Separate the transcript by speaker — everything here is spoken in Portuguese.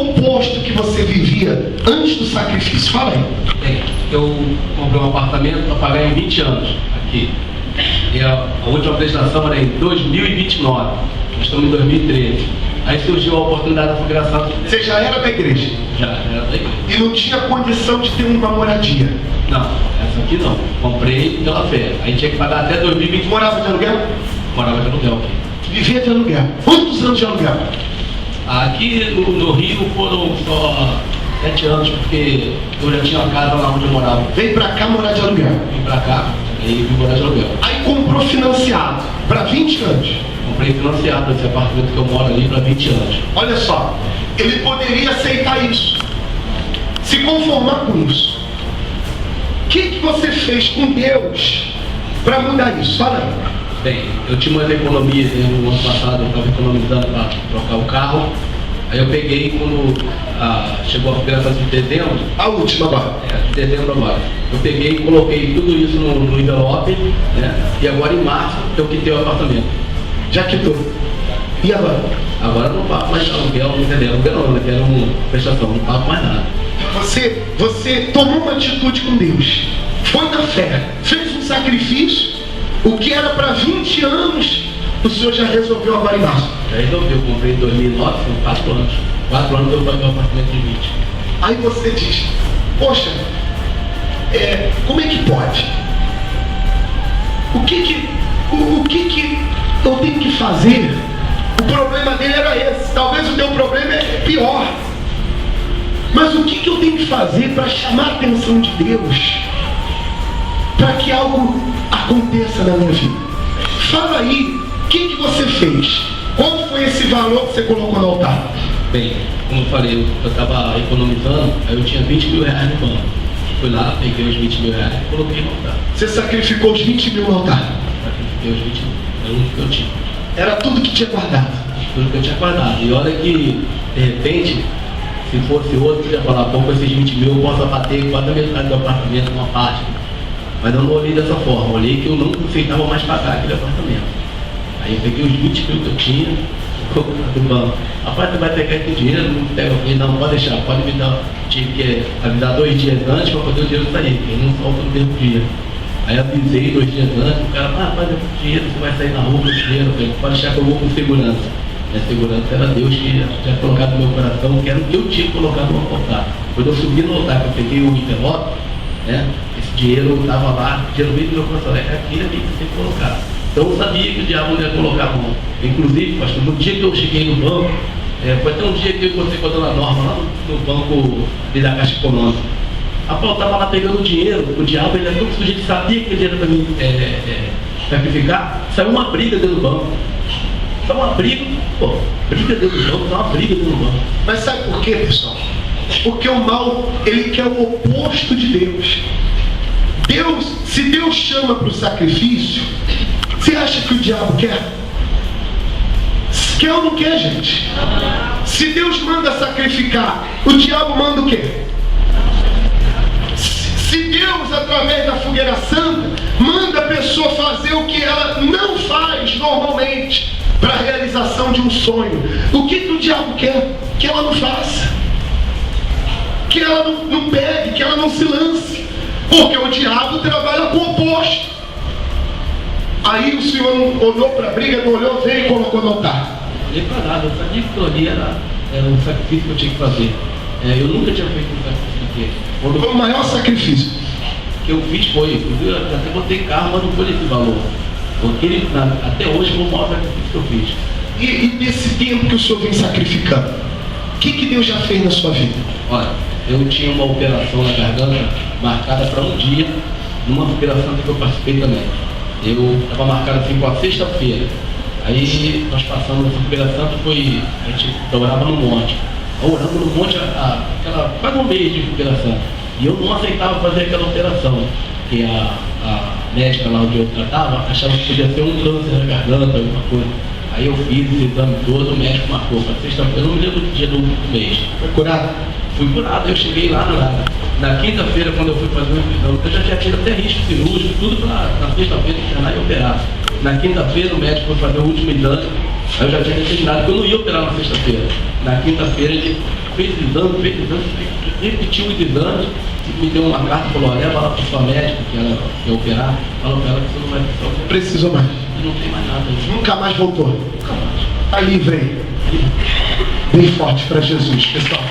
Speaker 1: o posto que você vivia antes do sacrifício? Fala aí.
Speaker 2: Bem, eu comprei um apartamento para pagar em 20 anos aqui. E a última prestação era em 2029. Nós estamos em 2013. Aí surgiu a oportunidade da federação.
Speaker 1: Você já era da igreja?
Speaker 2: Já era da igreja.
Speaker 1: E não tinha condição de ter uma moradia?
Speaker 2: Não, essa aqui não. Comprei pela fé. Aí tinha que pagar até 2020.
Speaker 1: Morava de aluguel?
Speaker 2: Morava de aluguel aqui.
Speaker 1: Vivia de aluguel. Quantos anos de aluguel?
Speaker 2: Aqui no Rio foram só 7 anos, porque eu já tinha uma casa lá onde eu morava.
Speaker 1: Veio pra cá morar de aluguel?
Speaker 2: Vim pra cá e vim morar de aluguel.
Speaker 1: Aí comprou financiado para 20 anos.
Speaker 2: Comprei financiado esse apartamento que eu moro ali para 20 anos.
Speaker 1: Olha só, ele poderia aceitar isso, se conformar com isso. O que você fez com Deus para mudar isso? Fala aí.
Speaker 2: Bem, eu tinha uma economia, no ano passado eu estava economizando para trocar o carro. Aí eu peguei quando chegou a operação de dezembro.
Speaker 1: A última agora.
Speaker 2: De dezembro agora. Eu peguei e coloquei tudo isso no envelope, né? E agora em março eu quitei o apartamento.
Speaker 1: Já quitou. E agora?
Speaker 2: Agora eu não pago mais aluguel, não quero aluguel não, eu quero uma prestação, não pago mais nada.
Speaker 1: Você tomou uma atitude com Deus, foi na fé, fez um sacrifício, o que era para 20 anos, o Senhor já resolveu agora em março.
Speaker 2: Já resolveu, eu comprei em 2009, são 4 anos. 4 anos eu paguei um apartamento de 20.
Speaker 1: Aí você diz, poxa, como é que pode? O que eu tenho que fazer? O problema dele era esse, talvez o teu problema é pior. Mas o que eu tenho que fazer para chamar a atenção de Deus? Para que algo aconteça na minha vida? Fala aí, o que você fez? Qual foi esse valor que você colocou no altar?
Speaker 2: Bem, como eu falei, eu estava economizando, aí eu tinha 20 mil reais no banco. Fui lá, peguei os 20 mil reais e coloquei no altar.
Speaker 1: Você sacrificou os 20 mil no altar?
Speaker 2: Sacrifiquei os 20 mil, era o único que eu tinha.
Speaker 1: Era tudo que tinha guardado?
Speaker 2: Tudo que eu tinha guardado. E olha que, de repente, se fosse outro, eu ia falar, pô, com esses 20 mil eu posso abater quase a metade do apartamento, uma parte. Mas eu não olhei dessa forma, eu olhei que eu não aceitava mais pagar aquele apartamento. Aí eu peguei os 20 mil que eu tinha, do banco. Rapaz, você vai pegar esse dinheiro? Não pega. Não, pode deixar, pode me dar. Tive que avisar 2 dias antes para poder o dinheiro sair, porque ele não solta no mesmo dia. Aí avisei 2 dias antes, o cara, rapaz, é dinheiro, você vai sair na rua com o dinheiro, eu falei, pode deixar que eu vou com segurança. Minha segurança era Deus que tinha colocado no meu coração, que era o que eu tinha colocado no altar. Quando eu subi no altar, que eu peguei o envelope, né? Esse dinheiro estava lá, o dinheiro veio do meu coração, é aquilo ali que você tem que colocar. Então eu sabia que o diabo não ia colocar a mão. Inclusive, pastor, no dia que eu cheguei no banco, foi até um dia que eu encontrei com a dona Norma, lá no banco da Caixa Econômica. A Paulo estava lá pegando o dinheiro, o diabo, ele é tão sujeito, ele sabia que ele era para mim sacrificar, saiu uma briga dentro do banco. Saiu uma briga, briga dentro do banco, saiu uma briga dentro do banco.
Speaker 1: Mas sabe por quê, pessoal? Porque o mal, ele quer o oposto de Deus. Se Deus chama para o sacrifício, você acha que o diabo quer? Quer ou não quer, gente? Se Deus manda sacrificar, o diabo manda o quê? Se Deus, através da fogueira santa, manda a pessoa fazer o que ela não faz normalmente para a realização de um sonho, o que o diabo quer? Que ela não faça, que ela não pegue, que ela não se lance, porque o diabo trabalha com o oposto. Aí o Senhor olhou para a briga, não olhou, veio e colocou no altar.
Speaker 2: Olhei para nada, eu sabia que aquilo ali era um sacrifício que eu tinha que fazer. Eu nunca tinha feito um sacrifício daquele.
Speaker 1: Foi o maior sacrifício
Speaker 2: que eu fiz foi, eu até botei carro, mas não foi nesse valor. Porque até hoje foi o maior sacrifício que eu fiz.
Speaker 1: E nesse tempo que o Senhor vem sacrificando, o que Deus já fez na sua vida?
Speaker 2: Olha, eu tinha uma operação na garganta marcada para um dia, numa operação que eu participei também. Eu estava marcado assim com a sexta-feira. Aí nós passamos essa operação que foi, a gente orava no monte. Orando no monte, quase um mês de operação. E eu não aceitava fazer aquela operação, porque a médica lá onde eu tratava achava que podia ser um câncer na garganta, alguma coisa. Aí eu fiz esse exame todo, o médico marcou para sexta-feira, eu não me lembro do dia do mês.
Speaker 1: Foi curado?
Speaker 2: Fui curado, eu cheguei lá na quinta-feira, quando eu fui fazer o exame, eu já tinha tido até risco cirúrgico, tudo para na sexta-feira internar e operar. Na quinta-feira o médico foi fazer o último exame, aí eu já tinha determinado que eu não ia operar na sexta-feira. Na quinta-feira ele fez exame, repetiu os exames, me deu uma carta, falou, leva lá para o sua médica, que ela quer operar, falou para ela que você não vai precisar operar.
Speaker 1: Precisou mais.
Speaker 2: E não tem mais nada.
Speaker 1: Nunca mais voltou.
Speaker 2: Nunca mais.
Speaker 1: Está livre aí. Bem forte para Jesus, pessoal.